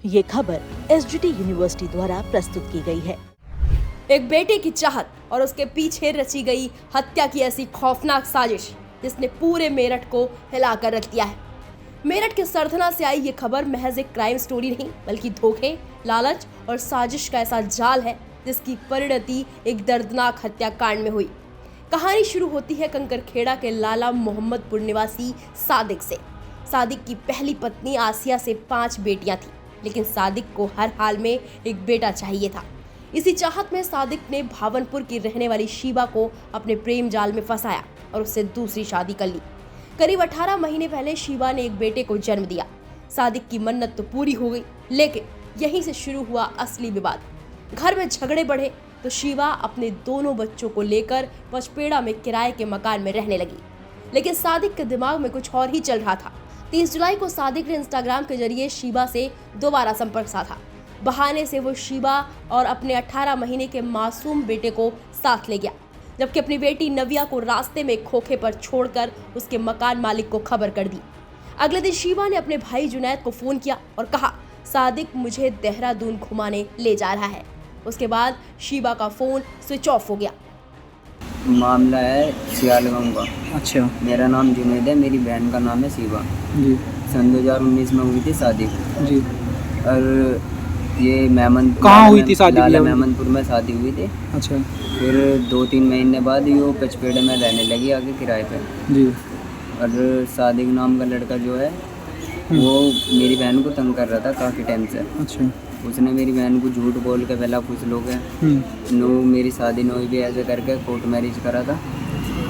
ये खबर SGT university द्वारा प्रस्तुत की गई है। एक बेटे की चाहत और उसके पीछे रची गई हत्या की ऐसी खौफनाक साजिश जिसने पूरे मेरठ को हिलाकर रख दिया है। मेरठ के सरथना से आई ये खबर महज एक क्राइम स्टोरी नहीं बल्कि धोखे, लालच और साजिश का ऐसा जाल है जिसकी परिणति एक दर्दनाक हत्याकांड में हुई। कहानी शुरू होती है कंकरखेड़ा के लाला मोहम्मदपुर निवासी सादिक से। सादिक की पहली पत्नी आसिया से 5 बेटियां थी, लेकिन सादिक को हर हाल में एक बेटा चाहिए था। इसी चाहत में सादिक ने भावनपुर की रहने वाली शीबा को अपने प्रेम जाल में फंसाया और उससे दूसरी शादी कर ली। करीब 18 महीने पहले शीबा ने एक बेटे को जन्म दिया। सादिक की मन्नत तो पूरी हो गई, लेकिन यहीं से शुरू हुआ असली विवाद। घर में झगड़े बढ़े तो शीबा अपने दोनों बच्चों को लेकर पचपेड़ा में किराए के मकान में रहने लगी। लेकिन सादिक के दिमाग में कुछ और ही चल रहा था। 30 जुलाई को सादिक ने इंस्टाग्राम के जरिए शीबा से दोबारा संपर्क साधा। बहाने से वो शीबा और अपने 18 महीने के मासूम बेटे को साथ ले गया, जबकि अपनी बेटी नविया को रास्ते में खोखे पर छोड़कर उसके मकान मालिक को खबर कर दी। अगले दिन शीबा ने अपने भाई जुनैद को फोन किया और कहा, सादिक मुझे देहरादून घुमाने ले जा रहा है। उसके बाद शीबा का फोन स्विच ऑफ हो गया। मामला है सियालगांव का। अच्छा मेरा नाम जुनैद है, मेरी बहन का नाम है शीबा। जी सन 2019 में हुई थी शादी। जी। और ये मेमन कहाँ हुई थी शादी? लाला मेमनपुर में शादी हुई थी। अच्छा। फिर 2-3 महीने बाद ये पचपेड़े में रहने लगी आगे किराए पे। जी। और सादिक नाम का लड़का जो है वो मेरी बहन को तंग कर रहा था काफ़ी टाइम से। अच्छा। उसने मेरी बहन को झूठ बोल के पहला कुछ लोग हैं नो मेरी शादी न हुई भी ऐसे करके कोर्ट मैरिज करा था।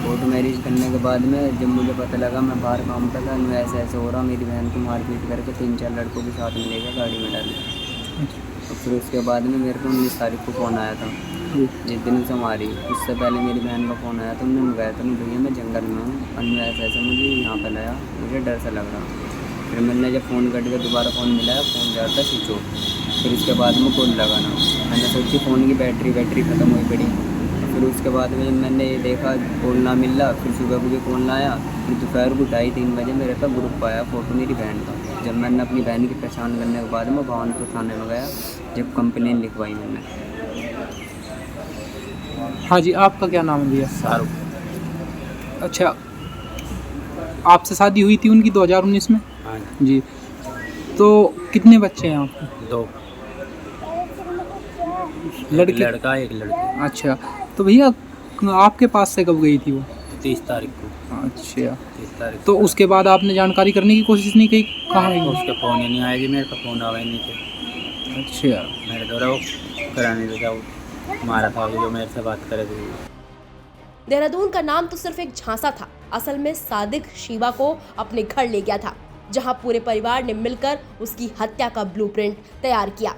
कोर्ट मैरिज करने के बाद में जब मुझे पता लगा, मैं बाहर काम कर था, मैं ऐसे ऐसे हो रहा, मेरी बहन को मारपीट करके 3-4 लड़कों के साथ में लेकर गाड़ी में डाल दिया। तो फिर उसके बाद में मेरे को 19 तारीख को फ़ोन आया था, जिस दिन उसे मारी उससे पहले मेरी बहन का फ़ोन आया था। उन्होंने गया था, भैया मैं जंगल में हूँ और मैं ऐसे ऐसे मुझे यहाँ पर लाया, मुझे डर सा लग रहा। फिर मैंने जब फ़ोन कट के दोबारा फ़ोन मिलाया, फ़ोन जा था स्विच ऑफ। फिर उसके बाद में कॉल लगाना, मैंने सोची फ़ोन की बैटरी ख़त्म हुई पड़ी। फिर उसके बाद में जब मैंने ये देखा कॉल ना मिल रहा, फिर सुबह को भी कॉल आया। फिर दोपहर को 2:30-3 बजे मेरे पास ग्रुप आया फ़ोटो मेरी बहन का। जब मैंने अपनी बहन की पहचान करने के बाद में भावनपुर थाने में गया, जब कंप्लेन लिखवाई मैंने। हाँ जी, आपका क्या नाम है भैया? शाहरुख। अच्छा, आपसे शादी हुई थी उनकी 2019 में? हाँ जी। तो कितने बच्चे हैं आपके? 2 लड़के? लड़का एक लड़की। अच्छा, तो भैया आपके पास से कब गई थी वो? 30 तारीख को। अच्छा, 30 तारीख तो उसके बाद आपने जानकारी करने की कोशिश नहीं की कहाँ गई? उसके फ़ोन ही नहीं आया जी, मेरे पास फ़ोन आया ही नहीं थे। अच्छा। मेरे द्वारा वो कराने लगा, वो मारा था जो मेरे से बात करे थे। देहरादून का नाम तो सिर्फ एक झांसा था। असल में सादिक शीबा को अपने घर ले गया था, जहां पूरे परिवार ने मिलकर उसकी हत्या का ब्लूप्रिंट तैयार किया।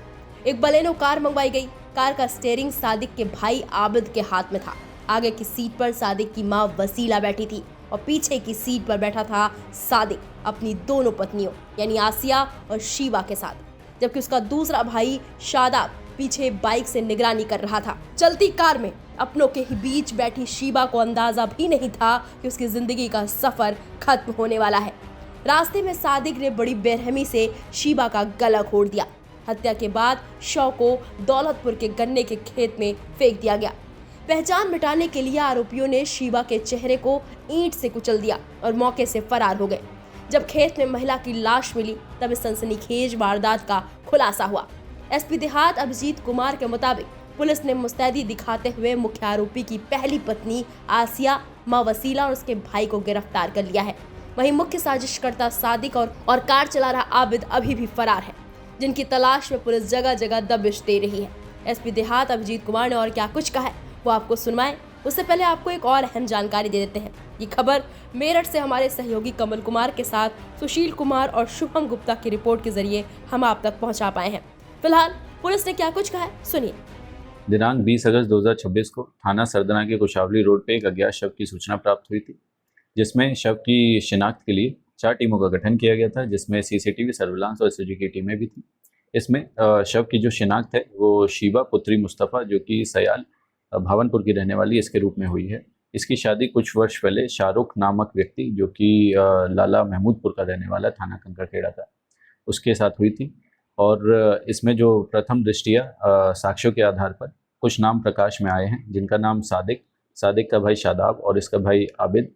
एक बलेनो कार मंगवाई गई। कार का स्टीयरिंग सादिक के भाई आबिद के हाथ में था। आगे की सीट पर सादिक की मां वसीला बैठी थी और पीछे की सीट पर बैठा था सादिक अपनी दोनों पत्नियों यानी आसिया और शीबा के साथ, जबकि उसका दूसरा भाई शादाब पीछे बाइक से निगरानी कर रहा था। चलती कार में अपनों के ही बीच बैठी शीबा को अंदाजा भी नहीं था कि उसकी जिंदगी का सफर खत्म होने वाला है। रास्ते में सादिक ने बड़ी बेरहमी से शीबा का गला घोट दिया। हत्या के बाद शव को दौलतपुर के गन्ने के खेत में फेंक दिया गया। पहचान मिटाने के लिए आरोपियों ने शीबा के चेहरे को ईंट से कुचल दिया और मौके से फरार हो गए। जब खेत में महिला की लाश मिली तब इस सनसनीखेज वारदात का खुलासा हुआ। एसपी देहात अभिजीत कुमार के मुताबिक पुलिस ने मुस्तैदी दिखाते हुए मुख्य आरोपी की पहली पत्नी आसिया, मां वसीला और उसके भाई को गिरफ्तार कर लिया है। वहीं मुख्य साजिशकर्ता सादिक और कार चला रहा आबिद अभी भी फरार है, जिनकी तलाश में पुलिस जगह जगह दबिश दे रही है। एसपी देहात अभिजीत कुमार ने और क्या कुछ कहा है वो आपको सुनवाएं, उससे पहले आपको एक और अहम जानकारी दे देते हैं। ये खबर मेरठ से हमारे सहयोगी कमल कुमार के साथ सुशील कुमार और शुभम गुप्ता की रिपोर्ट के जरिए हम आप तक पहुंचा पाए हैं। फिलहाल पुलिस ने क्या कुछ कहा है सुनिए। दिनांक 20 अगस्त 2026 को थाना सरदना के कुशावली रोड पे एक अज्ञात शव की सूचना प्राप्त हुई थी, जिसमें शव की शिनाख्त के लिए 4 टीमों का गठन किया गया था, जिसमें सीसीटीवी, सर्विलांस और एसओजी की टीमें भी थी। इसमें शव की जो शिनाख्त है वो शीबा पुत्री मुस्तफ़ा, जो कि सयाल भावनपुर की रहने वाली, इसके रूप में हुई है। इसकी शादी कुछ वर्ष पहले शाहरुख नामक व्यक्ति, जो कि लाला महमूदपुर का रहने वाला थाना कंकरखेड़ा था, उसके साथ हुई थी। और इसमें जो प्रथम दृष्टिया साक्ष्यों के आधार पर कुछ नाम प्रकाश में आए हैं, जिनका नाम सादिक का भाई शादाब और इसका भाई आबिद,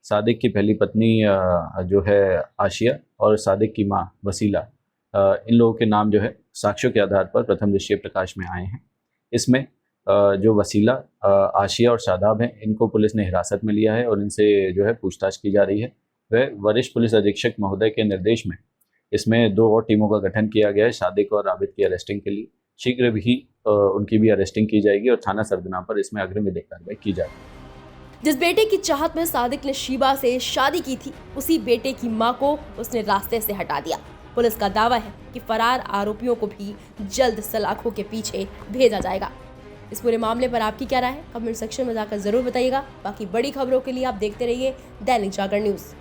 सादिक की पहली पत्नी जो है आशिया और सादिक की माँ वसीला, इन लोगों के नाम जो है साक्ष्यों के आधार पर प्रथम दृष्टिया प्रकाश में आए हैं। इसमें जो वसीला, आशिया और शादाब हैं, इनको पुलिस ने हिरासत में लिया है और इनसे जो है पूछताछ की जा रही है। वह वरिष्ठ पुलिस अधीक्षक महोदय के निर्देश में इसमें 2 और टीमों का गठन किया गया है सादिक और आबिद की अरेस्टिंग के लिए। शीघ्र भी उनकी भी अरेस्टिंग की जाएगी और थाना सरदना पर इसमें अग्रिम विधिक कार्रवाई की जाएगी। जिस बेटे की चाहत में सादिक ने शीबा से शादी की थी, उसी बेटे की मां को उसने रास्ते से हटा दिया। पुलिस का दावा है कि फरार आरोपियों को भी जल्द सलाखों के पीछे भेजा जाएगा। इस पूरे मामले पर आपकी क्या राय है? कमेंट सेक्शन में जाकर जरूर बताइएगा। बाकी बड़ी खबरों के लिए आप देखते रहिए दैनिक जागरण न्यूज।